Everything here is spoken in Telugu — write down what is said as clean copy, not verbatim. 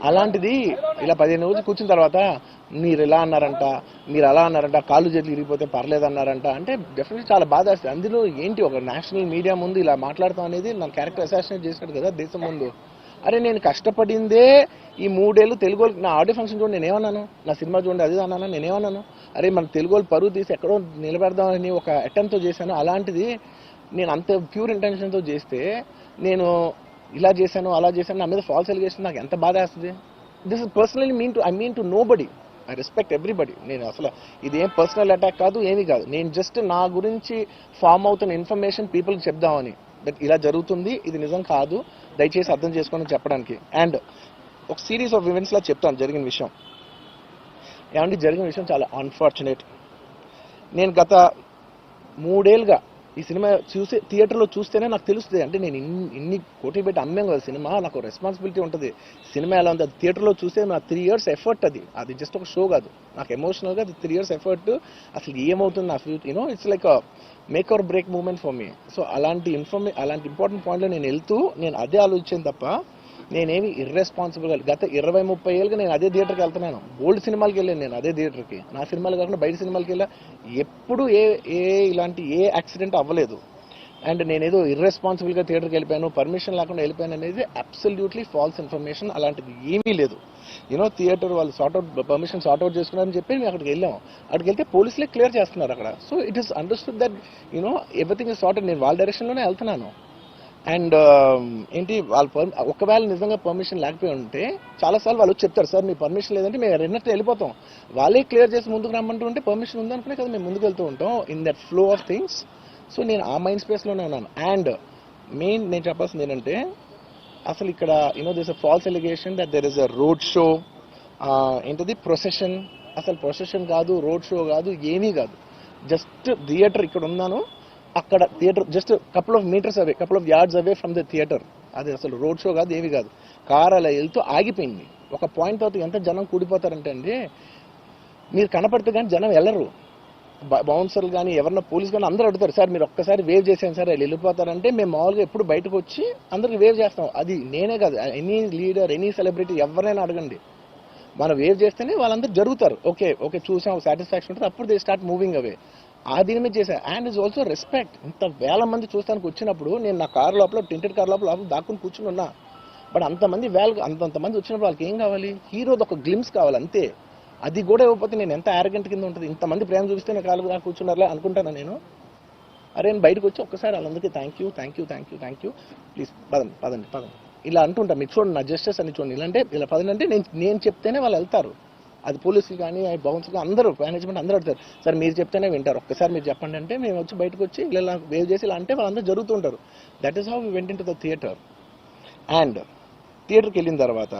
అలాంటిది ఇలా 15 రోజులు కూర్చున్న తర్వాత మీరు ఇలా అన్నారంట, మీరు అలా అన్నారంట, కాళ్ళు చేతులు ఇరిగిపోతే పర్లేదన్నారంట అంటే డెఫినెట్లీ చాలా బాధ వేస్తుంది. అందులో ఏంటి ఒక నేషనల్ మీడియా ముందు ఇలా మాట్లాడతాం అనేది నా క్యారెక్టర్ అసాసినేట్ చేసినట్టు కదా దేశం ముందు. అరే నేను కష్టపడిందే ఈ 3 ఏళ్ళు తెలుగు వాళ్ళకి. నా ఆడియో ఫంక్షన్ చూడండి నేనేమన్నాను, నా సినిమా చూడండి అది అన్నాను, నేనేమన్నాను, అరే మన తెలుగు వాళ్ళు పరువు తీసి ఎక్కడో నిలబెడదామని ఒక అటెంప్ట్తో చేశాను. అలాంటిది నేను అంత ప్యూర్ ఇంటెన్షన్తో చేస్తే నేను ఇలా చేశాను అలా చేశాను, నా మీద ఫాల్స్ ఎలిగేషన్ నాకు ఎంత బాధ వేస్తుంది. This is personally I mean to nobody, I respect everybody. నేను అసలు ఇదేం పర్సనల్ అటాక్ కాదు, ఏమీ కాదు. నేను జస్ట్ నా గురించి ఫామ్ అవుతున్న ఇన్ఫర్మేషన్ పీపుల్కి చెప్దామని, దట్ ఇలా జరుగుతుంది, ఇది నిజం కాదు, దయచేసి అర్థం చేసుకోండి చెప్పడానికి. అండ్ ఒక సిరీస్ ఆఫ్ ఈవెంట్స్లా చెప్తాను జరిగిన విషయం. ఏమంటే జరిగిన విషయం చాలా అన్ఫార్చునేట్. నేను గత 3 ఏళ్ళుగా ఈ సినిమా థియేటర్లో చూస్తేనే నాకు తెలుస్తుంది. అంటే నేను ఇన్ని కోట్లు పెట్టి అమ్మాం కదా సినిమా, నాకు రెస్పాన్సిబిలిటీ ఉంటుంది. సినిమా ఎలా ఉంది అది థియేటర్లో చూస్తే నా 3 years ఎఫర్ట్, అది జస్ట్ ఒక షో కాదు, నాకు ఎమోషనల్గా అది 3 years ఎఫర్ట్. అసలు ఏమవుతుంది నా future, it's like make or break moment for me. So అలాంటి ఇంపార్టెంట్ పాయింట్లో నేను వెళ్తూ నేను అదే ఆలోచించాను తప్ప నేనేమి ఇర్రెస్పాన్సిబుల్గా గత 20-30 ఏళ్ళుగా నేను అదే థియేటర్కి వెళ్తున్నాను. ఓల్డ్ సినిమాలకి వెళ్ళాను నేను అదే థియేటర్కి, నా సినిమాలు కాకుండా బయట సినిమాలకి వెళ్ళా. ఎప్పుడు ఇలాంటి యాక్సిడెంట్ అవ్వలేదు. అండ్ నేనేదో ఇర్రెస్పాన్సిబుల్గా థియేటర్కి వెళ్ళిపోయాను, పర్మిషన్ లేకుండా వెళ్ళిపోయాను అనేది అబ్సల్యూట్లీ ఫాల్స్ ఇన్ఫర్మేషన్. అలాంటిది ఏమీ లేదు. థియేటర్ వాళ్ళు పర్మిషన్ సార్ట్అవుట్ చేసుకున్నారని చెప్పి మేము అక్కడికి వెళ్ళాం. అక్కడికి వెళ్తే పోలీసులే క్లియర్ చేస్తున్నారు అక్కడ. So it is understood that everything is sorted. నేను వాళ్ళ డైరెక్షన్లోనే వెళ్తున్నాను. అండ్ ఏంటి వాళ్ళు ఒకవేళ నిజంగా పర్మిషన్ లేకపోయి ఉంటే చాలాసార్లు వాళ్ళు చెప్తారు, సార్ మీ పర్మిషన్ లేదంటే మేము రెండంటే వెళ్ళిపోతాం. వాళ్ళే క్లియర్ చేసి ముందుకు రమ్మంటూ ఉంటే పర్మిషన్ ఉందనుకునే కదా మేము ముందుకు వెళ్తూ ఉంటాం in that flow of things. So నేను ఆ మైండ్ స్పేస్లోనే ఉన్నాను. అండ్ మెయిన్ నేను చెప్పాల్సింది ఏంటంటే అసలు ఇక్కడ this a false allegation that there is a road show, ఏంటది ప్రొసెషన్. అసలు ప్రొసెషన్ కాదు, రోడ్ షో కాదు, ఏమీ కాదు. జస్ట్ థియేటర్ ఇక్కడ ఉన్నాను, అక్కడ theatre just couple of metres away, couple of yards away from the theatre. అది అసలు రోడ్ షో కాదు, ఏమీ కాదు. కార్ అలా వెళ్తూ ఆగిపోయింది. ఒక పాయింట్ తర్వాత ఎంత జనం కూడిపోతారంటే అండి, మీరు కనపడితే కానీ జనం వెళ్ళరు. బౌన్సర్లు కానీ ఎవరన్నా పోలీస్ కానీ అందరూ అడుగుతారు, సార్ మీరు ఒక్కసారి వేవ్ చేసాను సార్, వాళ్ళు వెళ్ళిపోతారంటే మేము మామూలుగా ఎప్పుడు బయటకు వచ్చి అందరికి వేవ్ చేస్తాం. అది నేనే కాదు, ఎనీ లీడర్ ఎనీ సెలబ్రిటీ ఎవరైనా అడగండి, మనం వేవ్ చేస్తేనే వాళ్ళందరూ జరుగుతారు. ఓకే ఓకే చూసాం సాటిస్ఫాక్షన్ ఉంటుంది, అప్పుడు దే స్టార్ట్ మూవింగ్ అవే. ఆ దీని మీద చేశాను. And is also respect. ఇంత వేల మంది చూస్తానికి వచ్చినప్పుడు నేను నా కార్ లోపల టెంటెడ్ కార్ లోపల దాక్కుని కూర్చుని ఉన్నా. బట్ అంతమంది అంతమంది వచ్చినప్పుడు వాళ్ళకి ఏం కావాలి, హీరోది ఒక గ్లిమ్స్ కావాలి అంతే. అది కూడా ఇవ్వకపోతే నేను ఎంత యారగెంట్ కింద ఉంటుంది. ఇంతమంది ప్రేమ చూపిస్తే నేను కాలు కూర్చున్నారులే అనుకుంటాను నేను. అరే నేను బయటకు వచ్చి ఒక్కసారి వాళ్ళందరికీ థ్యాంక్ యూ ప్లీజ్ పదండి ఇలా అంటుంటా. మీరు చూడండి నా జస్టిస్ అని చూడండి, ఇలాంటే ఇలా పదండి అంటే నేను చెప్తేనే వాళ్ళు వెళ్తారు. అది పోలీసులు కానీ బౌన్సర్లు కానీ అందరూ మేనేజ్మెంట్ అందరూ అడుగుతారు, సార్ మీరు చెప్తేనే వింటారు, ఒక్కసారి మీరు చెప్పండి అంటే మేము వచ్చి బయటకు వచ్చి ఇలా వేవ్ చేసి ఇలా అంటే వాళ్ళందరూ జరుగుతుంటారు. That is how we went into the theater. And థియేటర్కి వెళ్ళిన తర్వాత